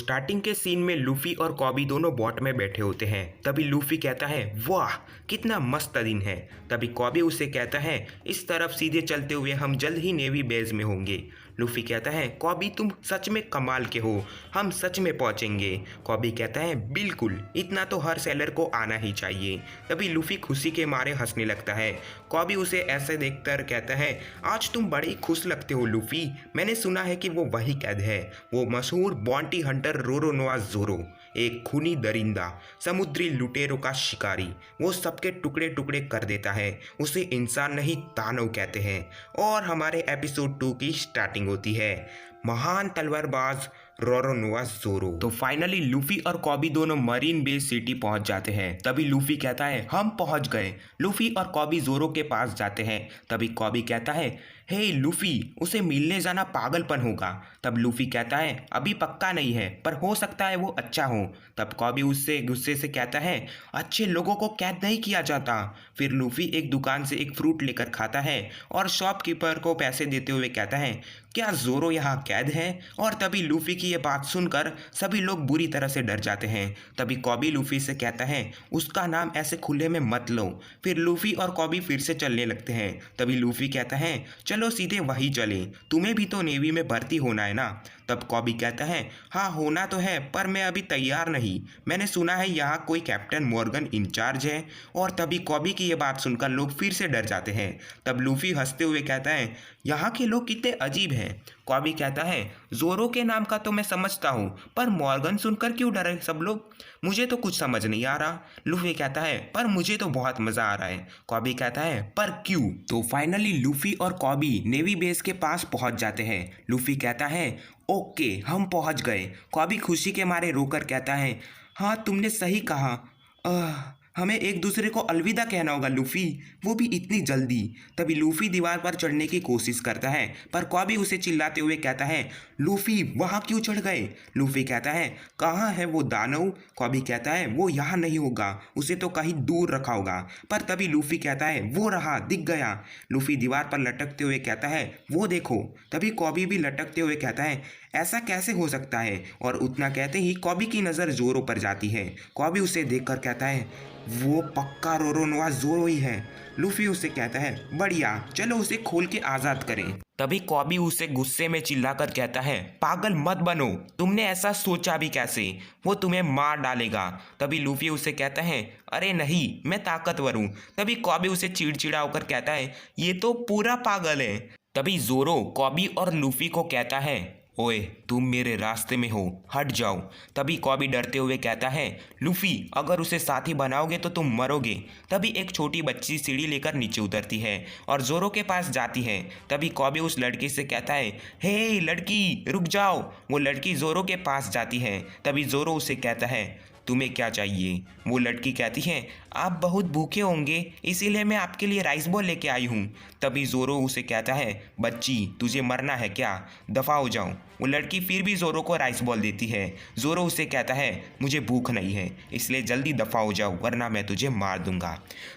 Starting के scene में Luffy और कॉबी दोनों बोट में बैठे होते हैं। तभी लूफी कहता है वाह कितना मस्त दिन है। तभी कॉबी उसे कहता है इस तरफ सीधे चलते हुए हम जल्द ही नेवी बेस में होंगे। लूफी कहता है कॉबी तुम सच में कमाल के हो, हम सच में पहुंचेंगे। कॉबी कहता है बिल्कुल, इतना तो हर सेलर को आना ही चाहिए। तभी लूफी खुशी के मारे हंसने लगता है। कॉबी उसे ऐसे देखकर कहता है आज तुम बड़े खुश लगते हो लूफी, मैंने सुना है कि वो वही कैद है, वो मशहूर बॉन्टी हंटर रोरोनोआ जोरो, एक खूनी दरिंदा, समुद्री लुटेरों का शिकारी। वो सबके टुकड़े टुकड़े कर देता है, उसे इंसान नहीं दानव कहते हैं। और हमारे एपिसोड 2 की स्टार्टिंग होती है। महान तलवारबाज रोरोनोआ जोरो। तो फाइनली लूफी और कॉबी दोनों मरीन बेस सिटी पहुंच जाते हैं। तभी लूफी कहता है हम पहुंच गए। लूफी और कॉबी जोरो के पास जाते हैं। तभी कॉबी कहता है हे लूफी, उसे मिलने जाना पागलपन होगा। तब लूफी कहता है अभी पक्का नहीं है, पर हो सकता है वो अच्छा हो। तब कॉबी उससे गुस्से से कहता है अच्छे लोगों को कैद नहीं किया जाता। फिर लूफी एक दुकान से एक फ्रूट लेकर खाता है और शॉपकीपर को पैसे देते हुए कहता है क्या जोरो यहाँ कैद है। और तभी लूफी की ये बात सुनकर सभी लोग बुरी तरह से डर जाते हैं। तभी कॉबी लूफी से कहता है उसका नाम ऐसे खुले में मत लो। फिर लूफी और कॉबी फिर से चलने लगते हैं। तभी लूफी कहता है चलो सीधे वही चले, तुम्हें भी तो नेवी में भर्ती होना है ना। तब कॉबी कहता है हाँ होना तो है, पर मैं अभी तैयार नहीं, मैंने सुना है यहाँ कोई कैप्टन मॉर्गन इंचार्ज है। और तभी कॉबी की ये बात सुनकर लोग फिर से डर जाते हैं। तब लूफी हंसते हुए कहता है यहाँ के लोग कितने अजीब हैं। कॉबी कहता है जोरो के नाम का तो मैं समझता हूँ, पर मॉर्गन सुनकर क्यों डरे सब लोग, मुझे तो कुछ समझ नहीं आ रहा। लूफी कहता है पर मुझे तो बहुत मज़ा आ रहा है। कॉबी कहता है पर क्यों। तो फाइनली लूफी और कॉबी नेवी बेस के पास पहुंच जाते हैं। लूफी कहता है ओके हम पहुंच गए। कॉबी खुशी के मारे रोकर कहता है हाँ तुमने सही कहा, हमें एक दूसरे को अलविदा कहना होगा लूफी, वो भी इतनी जल्दी। तभी लूफी दीवार पर चढ़ने की कोशिश करता है, पर कॉबी उसे चिल्लाते हुए कहता है लूफी वहाँ क्यों चढ़ गए। लूफी कहता है कहाँ है वो दानव। कॉबी कहता है वो यहाँ नहीं होगा, उसे तो कहीं दूर रखा होगा। पर तभी लूफी कहता है वो रहा, दिख गया। लूफी दीवार पर लटकते हुए कहता है वो देखो। तभी कॉबी भी लटकते हुए कहता है ऐसा कैसे हो सकता है। और उतना कहते ही कॉबी की नज़र जोरो पर जाती है। कॉबी उसे देखकर कहता है वो पक्का रोरोनोआ जोरो ही है। लूफी उसे कहता है बढ़िया, चलो उसे खोल के आज़ाद करें। तभी कॉबी उसे गुस्से में चिल्लाकर कहता है पागल मत बनो, तुमने ऐसा सोचा भी कैसे, वो तुम्हें मार डालेगा। तभी लूफी उसे कहता है अरे नहीं मैं ताकतवर हूँ। तभी कॉबी उसे चिड़चिड़ा होकर कहता है ये तो पूरा पागल है। तभी जोरो कॉबी और लूफी को कहता है ओए तुम मेरे रास्ते में हो, हट जाओ। तभी कॉबी डरते हुए कहता है लूफी अगर उसे साथी बनाओगे तो तुम मरोगे। तभी एक छोटी बच्ची सीढ़ी लेकर नीचे उतरती है और जोरो के पास जाती है। तभी कॉबी उस लड़की से कहता है हे लड़की रुक जाओ। वो लड़की जोरो के पास जाती है। तभी जोरो उसे कहता है तुम्हें क्या चाहिए। वो लड़की कहती है आप बहुत भूखे होंगे, इसीलिए मैं आपके लिए राइस बॉल लेके आई हूँ। तभी जोरो उसे कहता है बच्ची तुझे मरना है क्या, दफ़ा हो जाओ। वो लड़की फिर भी जोरो को राइस बॉल देती है। जोरो उसे कहता है मुझे भूख नहीं है, इसलिए जल्दी दफ़ा हो जाओ वरना मैं तुझे मार दूंगा।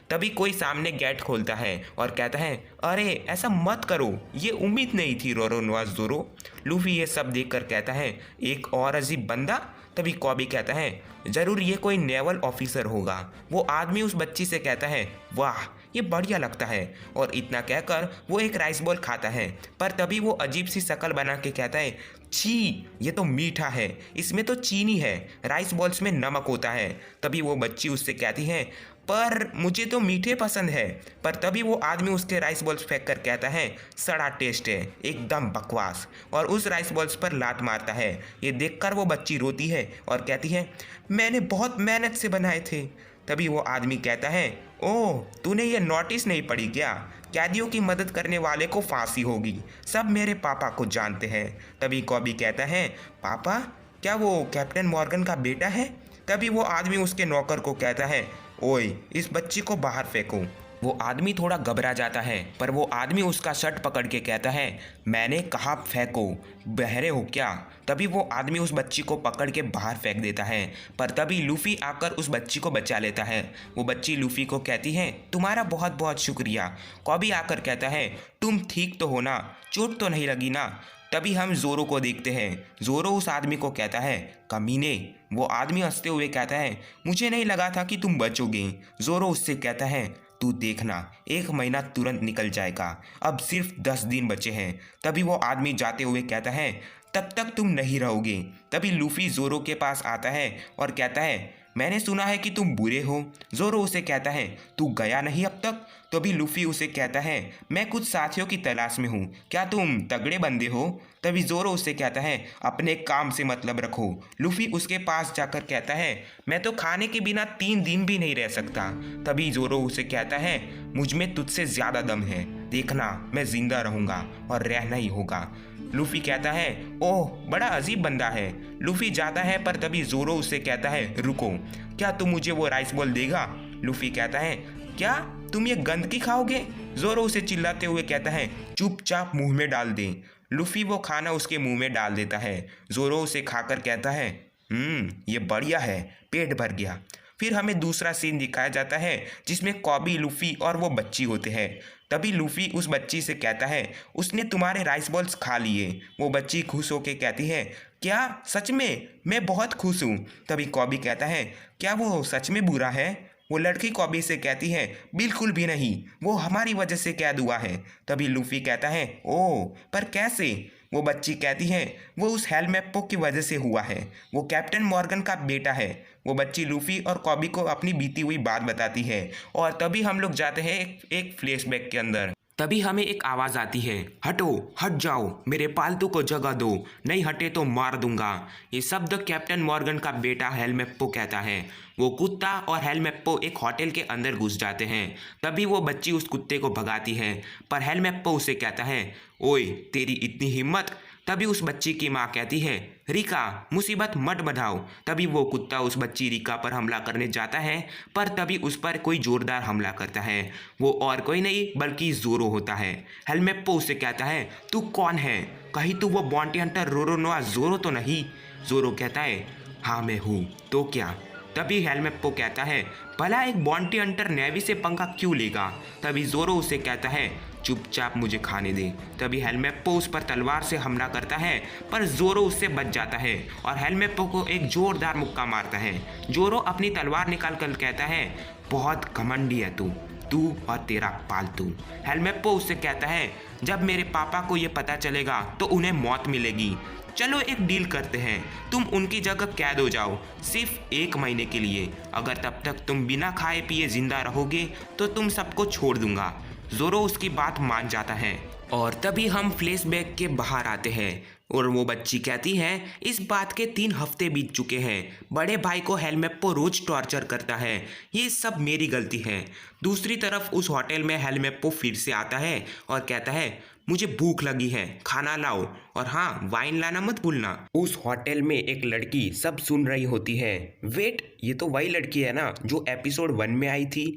तभी कोई सामने गेट खोलता है और कहता है अरे ऐसा मत करो, ये उम्मीद नहीं थी रोरोनोआ जोरो। लूफी ये सब देखकर कहता है एक और अजीब बंदा। तभी कॉबी कहता है ज़रूर ये कोई नेवल ऑफिसर होगा। वो आदमी उस बच्ची से कहता है वाह ये बढ़िया लगता है। और इतना कहकर वो एक राइस बॉल खाता है। पर तभी वो अजीब सी शक्ल बना के कहता है छी ये तो मीठा है, इसमें तो चीनी है, राइस बॉल्स में नमक होता है। तभी वो बच्ची उससे कहती है पर मुझे तो मीठे पसंद है। पर तभी वो आदमी उसके राइस बॉल्स फेंक कर कहता है सड़ा टेस्ट है, एकदम बकवास। और उस राइस बॉल्स पर लात मारता है। ये देखकर वो बच्ची रोती है और कहती है मैंने बहुत मेहनत से बनाए थे। तभी वो आदमी कहता है ओह तूने ये नोटिस नहीं पढ़ी क्या, कैदियों की मदद करने वाले को फांसी होगी, सब मेरे पापा को जानते हैं। तभी कॉबी कहता है पापा, क्या वो कैप्टन मॉर्गन का बेटा है। तभी वो आदमी उसके नौकर को कहता है ओए इस बच्ची को बाहर फेंको, वो आदमी थोड़ा घबरा जाता है, पर वो आदमी उसका शर्ट पकड़ के कहता है, मैंने कहा फेंको, बहरे हो क्या? तभी वो आदमी उस बच्ची को पकड़ के बाहर फेंक देता है, पर तभी लूफी आकर उस बच्ची को बचा लेता है। वो बच्ची लूफी को कहती है, तुम्हारा बहुत बहुत शुक्रिया। कॉबी आकर कहता है, तुम ठीक तो हो ना, चोट तो नहीं लगी ना? तभी हम जोरो को देखते हैं। जोरो उस आदमी को कहता है, कमीने। वो आदमी हंसते हुए कहता है, मुझे नहीं लगा था कि तुम बचोगे। जोरो उससे कहता है, तू देखना, 1 महीना तुरंत निकल जाएगा, अब सिर्फ 10 दिन बचे हैं। तभी वो आदमी जाते हुए कहता है, तब तक तुम नहीं रहोगे। तभी लूफी जोरो के पास आता है और कहता है, मैंने सुना है कि तुम बुरे हो। जोरो उसे कहता है, तू गया नहीं अब तक? तभी लूफी उसे कहता है, मैं कुछ साथियों की तलाश में हूँ, क्या तुम तगड़े बंदे हो? तभी जोरो उससे कहता है, अपने काम से मतलब रखो। लूफी उसके पास जाकर कहता है, मैं तो खाने के बिना 3 दिन भी नहीं रह सकता। तभी जोरो उसे कहता है, मुझ में तुझसे ज़्यादा दम है, देखना मैं जिंदा रहूँगा और रहना ही होगा। लूफी कहता है, ओह बड़ा अजीब बंदा है। लूफी जाता है, पर तभी जोरो उससे कहता है, रुको, क्या तुम मुझे वो राइस बॉल देगा? लूफी कहता है, क्या तुम ये गंदगी खाओगे? जोरो उसे चिल्लाते हुए कहता है, चुपचाप मुंह में डाल दे। लूफी वो खाना उसके मुंह में डाल देता है। जोरो उसे खाकर कहता है, ये बढ़िया है, पेट भर गया। फिर हमें दूसरा सीन दिखाया जाता है जिसमें कॉबी, लूफी और वो बच्ची होते हैं। तभी लूफी उस बच्ची से कहता है, उसने तुम्हारे राइस बॉल्स खा लिए। वो बच्ची खुश होकर कहती है, क्या सच में? मैं बहुत खुश हूँ। तभी कॉबी कहता है, क्या वो सच में बुरा है? वो लड़की कॉबी से कहती है, बिल्कुल भी नहीं, वो हमारी वजह से कैद हुआ है। तभी लूफी कहता है, ओह पर कैसे? वो बच्ची कहती है, वो उस हेलमेप्पो की वजह से हुआ है, वो कैप्टन मॉर्गन का बेटा है। वो बच्ची लूफी और कॉबी को अपनी बीती हुई बात बताती है और तभी हम लोग जाते हैं एक फ्लैशबैक के अंदर। तभी हमें एक आवाज़ आती है, हटो, हट जाओ, मेरे पालतू को जगह दो, नहीं हटे तो मार दूंगा। ये शब्द कैप्टन मॉर्गन का बेटा हेलमेप्पो कहता है। वो कुत्ता और हेलमेप्पो एक होटल के अंदर घुस जाते हैं। तभी वो बच्ची उस कुत्ते को भगाती है, पर हेलमेप्पो उसे कहता है, ओए तेरी इतनी हिम्मत? तभी उस बच्ची की माँ कहती है, रिका मुसीबत मत बढ़ाओ। तभी वो कुत्ता उस बच्ची रिका पर हमला करने जाता है, पर तभी उस पर कोई जोरदार हमला करता है। वो और कोई नहीं बल्कि जोरो होता है। हेलमेप्पो उसे कहता है, तू कौन है? कहीं तू वो बॉन्टी हंटर रोरोनोआ जोरो तो नहीं? जोरो कहता है, हाँ मैं हूँ, तो क्या? तभी हेलमेप्पो कहता है, भला एक बॉन्टी हंटर नेवी से पंगा क्यों लेगा? तभी जोरो उसे कहता है, चुपचाप मुझे खाने दे। तभी हेलमेप्पो उस पर तलवार से हमला करता है, पर जोरो उससे बच जाता है और हेलमेप्पो को एक जोरदार मुक्का मारता है। जोरो अपनी तलवार निकाल कर कहता है, बहुत घमंडी है तू और तेरा पालतू। हेलमेप्पो उससे कहता है, जब मेरे पापा को ये पता चलेगा तो उन्हें मौत मिलेगी। चलो एक डील करते हैं, तुम उनकी जगह कैद हो जाओ सिर्फ 1 महीने के लिए। अगर तब तक तुम बिना खाए पिए जिंदा रहोगे तो तुम सबको छोड़ दूंगा। जोरो उसकी बात मान जाता है और तभी हम फ्लैशबैक के बाहर आते हैं और वो बच्ची कहती है, इस बात के 3 हफ्ते बीत चुके हैं। बड़े भाई को हेलमेप्पो रोज टॉर्चर करता है, ये सब मेरी गलती है। दूसरी तरफ उस होटल में हेलमेप्पो फिर से आता है और कहता है, मुझे भूख लगी है, खाना लाओ, और हाँ वाइन लाना मत भूलना। उस होटल में एक लड़की सब सुन रही होती है। वेट, ये तो वही लड़की है ना जो एपिसोड 1 में आई थी?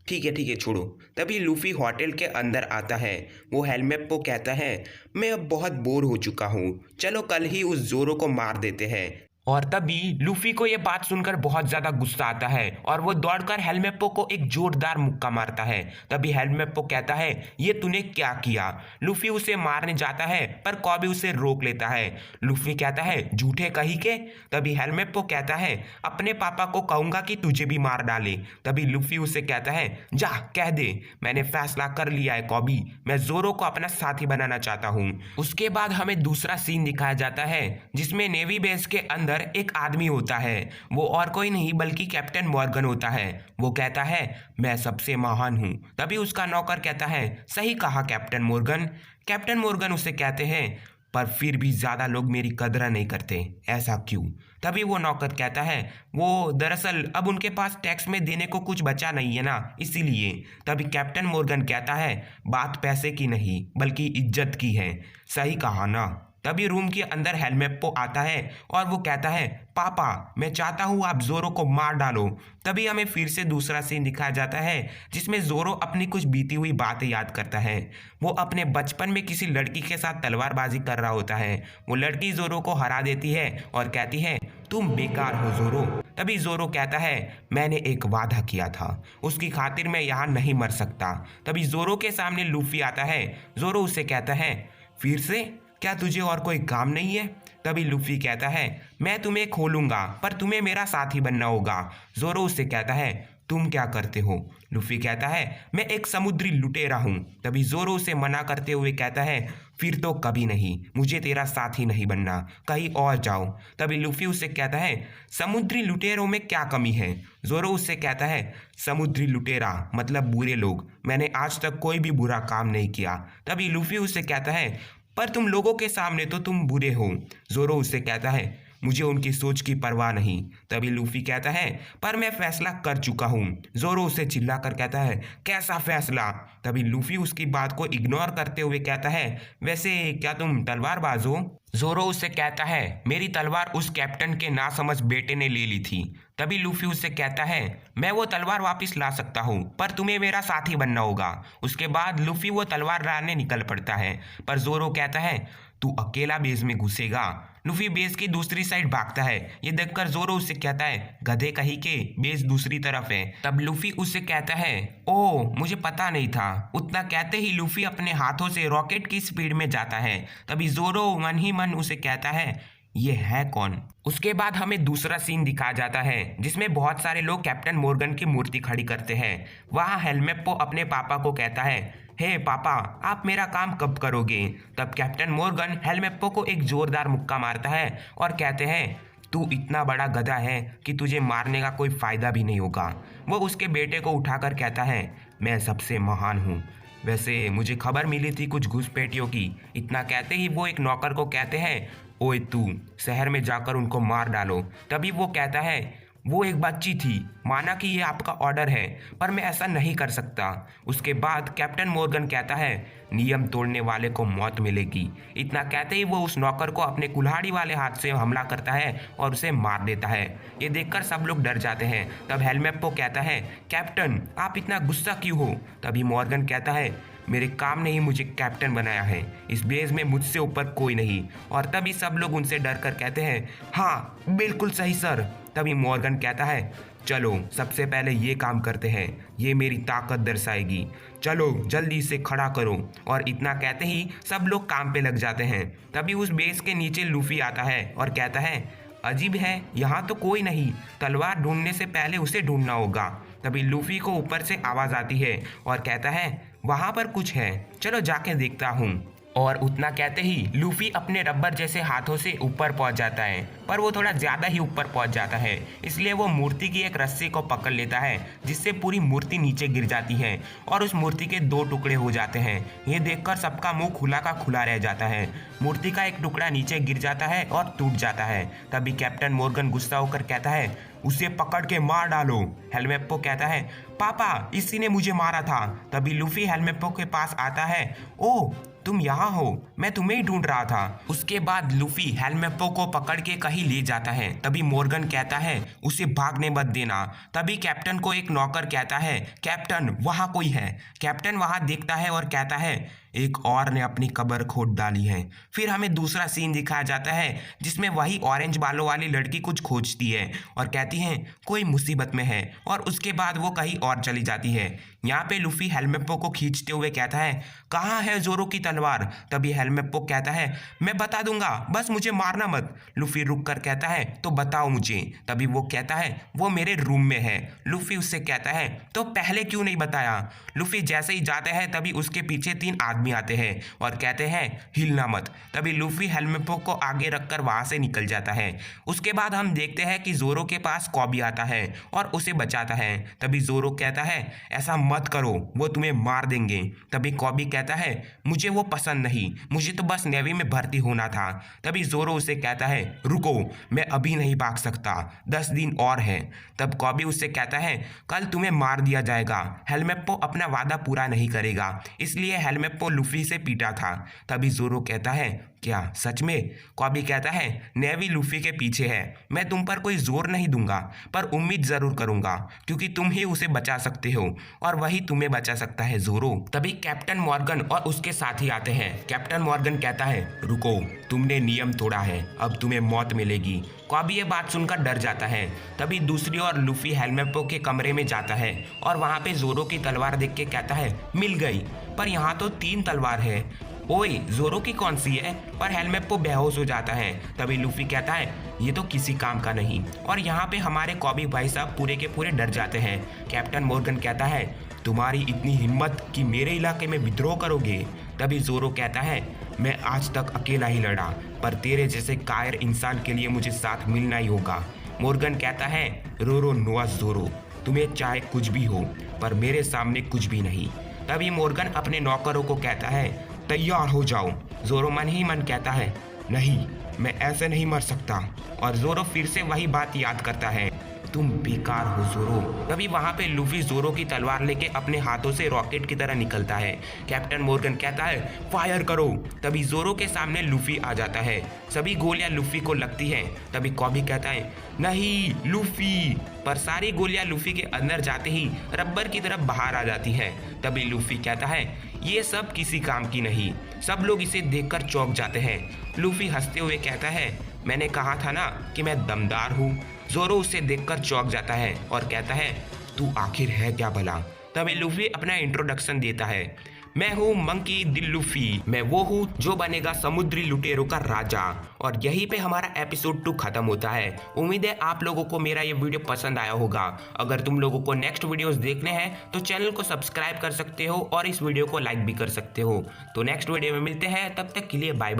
ठीक है छोड़ो। तभी लूफी होटल के अंदर आता है। वो हेलमेप्पो कहता है, मैं अब बहुत बोर हो चुका हूँ, चलो कल ही उस जोरो को मार देते हैं। और तभी लूफी को ये बात सुनकर बहुत ज्यादा गुस्सा आता है और वो दौड़कर हेलमेप्पो को एक जोरदार मुक्का मारता है। तभी हेलमेप्पो कहता है, ये तूने क्या किया? लूफी उसे मारने जाता है, पर कॉबी उसे रोक लेता है। लूफी कहता है, झूठे कही के? तभी हेलमेप्पो कहता है, अपने पापा को कहूंगा कि तुझे भी मार डाले। तभी लूफी उसे कहता है, जा कह दे, मैंने फैसला कर लिया है कॉबी, मैं जोरो को अपना साथी बनाना चाहता हूँ। उसके बाद हमें दूसरा सीन दिखाया जाता है जिसमें नेवी बेस के अंदर एक आदमी होता है। वो और कोई नहीं बल्कि कैप्टन मॉर्गन होता है। वो कहता है, मैं सबसे महान हूँ। तभी उसका नौकर कहता है, सही कहा कैप्टन मॉर्गन। कैप्टन मॉर्गन उसे कहते हैं, पर फिर भी ज़्यादा लोग मेरी कदर नहीं करते, ऐसा क्यों? तभी वो नौकर कहता है, वो दरअसल अब उनके पास टैक्स में देने को कुछ बचा नहीं है ना, इसीलिए। तभी कैप्टन मॉर्गन कहता है, बात पैसे की नहीं बल्कि इज्जत की है। सही कहा ना? तभी रूम के अंदर हेलमेप्पो आता है और वो कहता है, पापा मैं चाहता हूँ आप जोरो को मार डालो। तभी हमें फिर से दूसरा सीन दिखाया जाता है जिसमें जोरो अपनी कुछ बीती हुई बातें याद करता है। वो अपने बचपन में किसी लड़की के साथ तलवारबाजी कर रहा होता है। वो लड़की जोरो को हरा देती है और कहती है, तुम बेकार हो जोरो। तभी जोरो कहता है, मैंने एक वादा किया था, उसकी खातिर मैं यहाँ नहीं मर सकता। तभी जोरो के सामने लूफी आता है। जोरो उससे कहता है, फिर से क्या तुझे और कोई काम नहीं है? तभी लूफी कहता है, मैं तुम्हें खोलूंगा पर तुम्हें मेरा साथी बनना होगा। जोरो उससे कहता है, तुम क्या करते हो? लूफी कहता है, मैं एक समुद्री लुटेरा हूँ। तभी जोरो उसे मना करते हुए कहता है, फिर तो कभी नहीं, मुझे तेरा साथी नहीं बनना, कहीं और जाओ। तभी लूफी उससे कहता है, समुद्री लुटेरों में क्या कमी है? जोरो उससे कहता है, समुद्री लुटेरा मतलब बुरे लोग, मैंने आज तक कोई भी बुरा काम नहीं किया। तभी लूफी उससे कहता है, पर तुम लोगों के सामने तो तुम बुरे हो। जोरो उससे कहता है, मुझे उनकी सोच की परवाह नहीं। तभी लूफी कहता है, पर मैं फैसला कर चुका हूँ। जोरो उसे चिल्लाकर कहता है, कैसा फैसला? तभी लूफी उसकी बात को इग्नोर करते हुए कहता है, वैसे क्या तुम तलवारबाज हो? जोरो उससे कहता है, मेरी तलवार उस कैप्टन के नासमझ बेटे ने ले ली थी। तभी लूफी उससे कहता है, मैं वो तलवार वापस ला सकता हूँ पर तुम्हें मेरा साथी बनना होगा। उसके बाद लूफी वो तलवार लाने निकल पड़ता है, पर जोरो कहता है, तू अकेला बेस में घुसेगा? लूफी बेस की दूसरी साइड भागता है। ये देखकर जोरो उससे कहता है, गधे कहीं के, बेस दूसरी तरफ है। तब लूफी उससे कहता है, ओह मुझे पता नहीं था। उतना कहते ही लूफी अपने हाथों से रॉकेट की स्पीड में जाता है। तभी जोरो मन ही मन उसे कहता है, ये है कौन? उसके बाद हमें दूसरा सीन दिखाया जाता है जिसमें बहुत सारे लोग कैप्टन मॉर्गन की मूर्ति खड़ी करते हैं। वहाँ हेलमेप्पो अपने पापा को कहता है, हे पापा आप मेरा काम कब करोगे? तब कैप्टन मॉर्गन हेलमेप्पो को एक जोरदार मुक्का मारता है और कहते हैं, तू इतना बड़ा गधा है कि तुझे मारने का कोई फायदा भी नहीं होगा। वो उसके बेटे को उठाकर कहता है, मैं सबसे महान हूँ, वैसे मुझे खबर मिली थी कुछ घुसपैठियों की। इतना कहते ही वो एक नौकर को कहते हैं, ओए तू शहर में जाकर उनको मार डालो। तभी वो कहता है, वो एक बच्ची थी, माना कि ये आपका ऑर्डर है पर मैं ऐसा नहीं कर सकता। उसके बाद कैप्टन मॉर्गन कहता है, नियम तोड़ने वाले को मौत मिलेगी। इतना कहते ही वो उस नौकर को अपने कुल्हाड़ी वाले हाथ से हमला करता है और उसे मार देता है। ये देखकर सब लोग डर जाते हैं। तब हेलमेप्पो कहता है, कैप्टन आप इतना गुस्सा क्यों हो? तभी मॉर्गन कहता है, मेरे काम ने ही मुझे कैप्टन बनाया है, इस बेस में मुझसे ऊपर कोई नहीं। और तभी सब लोग उनसे डर कर कहते हैं, हाँ बिल्कुल सही सर। तभी मॉर्गन कहता है, चलो सबसे पहले ये काम करते हैं, ये मेरी ताकत दर्शाएगी, चलो जल्दी इसे खड़ा करो। और इतना कहते ही सब लोग काम पे लग जाते हैं। तभी उस बेस के नीचे लूफी आता है और कहता है, अजीब है यहाँ तो कोई नहीं, तलवार ढूंढने से पहले उसे ढूंढना होगा। तभी लूफी को ऊपर से आवाज़ आती है और कहता है, वहाँ पर कुछ है, चलो जाके देखता हूँ। और उतना कहते ही लूफी अपने रबर जैसे हाथों से ऊपर पहुंच जाता है, पर वो थोड़ा ज़्यादा ही ऊपर पहुंच जाता है, इसलिए वो मूर्ति की एक रस्सी को पकड़ लेता है जिससे पूरी मूर्ति नीचे गिर जाती है और उस मूर्ति के दो टुकड़े हो जाते हैं। ये देखकर सबका मुंह खुला का खुला रह जाता है। मूर्ति का एक टुकड़ा नीचे गिर जाता है और टूट जाता है। तभी कैप्टन मॉर्गन गुस्सा होकर कहता है, उसे पकड़ के मार डालो। हेलमेप्पो कहता है, पापा इसी ने मुझे मारा था। तभी लूफी हेलमेप्पो के पास आता है, ओह तुम यहाँ हो, मैं तुम्हें ही ढूंढ रहा था। उसके बाद लूफी हेलमेप्पो को पकड़ के कहीं ले जाता है। तभी मॉर्गन कहता है, उसे भागने मत देना। तभी कैप्टन को एक नौकर कहता है, कैप्टन वहाँ कोई है। कैप्टन वहाँ देखता है और कहता है, एक और ने अपनी कब्र खोद डाली है। फिर हमें दूसरा सीन दिखाया जाता है जिसमें वही ऑरेंज बालों वाली लड़की कुछ खोजती है और कहती है कोई मुसीबत में है, और उसके बाद वो कहीं और चली जाती है। यहाँ पे लूफी हेलमेप्पो को खींचते हुए कहता है, कहाँ है जोरो की तलवार? तभी हेलमेप्पो कहता है, मैं बता दूंगा, बस मुझे मारना मत। लूफी रुक कर कहता है, तो बताओ मुझे। तभी वो कहता है, वो मेरे रूम में है। लूफी उससे कहता है, तो पहले क्यों नहीं बताया? लूफी जैसे ही जाता है तभी उसके पीछे 3 आदमी आते हैं और कहते हैं, हिलना मत। तभी लूफी हेलमेप्पो को आगे रखकर वहां से निकल जाता है। उसके बाद हम देखते हैं कि जोरो के पास कॉबी आता है और उसे बचाता है। तभी जोरो कहता है, ऐसा मत करो, वो तुम्हें मार देंगे। तभी कॉबी कहता है, मुझे वो पसंद नहीं, मुझे तो बस नेवी में भर्ती होना था। तभी जोरो उसे कहता है, रुको, मैं अभी नहीं भाग सकता, 10 दिन और है। तब कॉबी उससे कहता है, कल तुम्हें मार दिया जाएगा। हेलमेप्पो अपना वादा पूरा नहीं करेगा, इसलिए हेलमेप्पो लूफी से पीटा था। तभी जोरो कहता है, क्या सच में? कॉबी कहता है, नेवी लूफी के पीछे है। मैं तुम पर कोई जोर नहीं दूंगा, पर उम्मीद जरूर करूंगा, क्योंकि तुम ही उसे बचा सकते हो और वही तुम्हें बचा सकता है जोरो। तभी कैप्टन मॉर्गन और उसके साथी आते हैं। कैप्टन मॉर्गन कहता है, रुको, तुमने नियम तोड़ा है, अब तुम्हें मौत मिलेगी। कॉबी ये बात सुनकर डर जाता है। तभी दूसरी ओर लूफी हेलमेप्पो के कमरे में जाता है और वहां पे जोरो की तलवार देख के कहता है, मिल गई, पर यहाँ तो 3 तलवार है। ओए, जोरो की कौन सी है? पर हेलमेप्पो बेहोश हो जाता है। तभी लूफी कहता है, ये तो किसी काम का नहीं। और यहाँ पे हमारे कॉबी भाई साहब पूरे के पूरे डर जाते हैं। कैप्टन मॉर्गन कहता है, तुम्हारी इतनी हिम्मत कि मेरे इलाके में विद्रोह करोगे? तभी जोरो कहता है, मैं आज तक अकेला ही लड़ा, पर तेरे जैसे कायर इंसान के लिए मुझे साथ मिलना ही होगा। मॉर्गन कहता है, रोरो नोआ जोरो, तुम्हें चाहे कुछ भी हो, पर मेरे सामने कुछ भी नहीं। तभी मॉर्गन अपने नौकरों को कहता है, तैयार हो जाओ। जोरो मन ही मन कहता है, नहीं, मैं ऐसे नहीं मर सकता। और जोरो फिर से वही बात याद करता है, तुम बेकार हो जोरो। तभी वहां पे लूफी जोरो की तलवार लेके अपने हाथों से रॉकेट की तरह निकलता है। कैप्टन मॉर्गन कहता है, फायर करो। तभी जोरो के सामने लूफी आ जाता है। सभी गोलियां लूफी को लगती हैं। तभी कॉबी कहता है, नहीं लूफी, पर सारी गोलियां लूफी के अंदर जाते ही रबर की तरफ बाहर आ जाती है। तभी लूफी कहता है, ये सब किसी काम की नहीं। सब लोग इसे देखकर चौंक जाते हैं। लूफी हंसते हुए कहता है, मैंने कहा था ना कि मैं दमदार हूँ। जोरो उसे देखकर चौंक जाता है और कहता है, तू आखिर है क्या भला? तभी लूफी अपना इंट्रोडक्शन देता है, मैं हूँ मंकी दी लूफी, मैं वो हूँ जो बनेगा समुद्री लुटेरों का राजा। और यहीं पे हमारा एपिसोड 2 खत्म होता है। उम्मीद है आप लोगों को मेरा ये वीडियो पसंद आया होगा। अगर तुम लोगों को नेक्स्ट वीडियोस देखने हैं तो चैनल को सब्सक्राइब कर सकते हो और इस वीडियो को लाइक भी कर सकते हो। तो नेक्स्ट वीडियो में मिलते हैं, तब तक के लिए बाय बाय।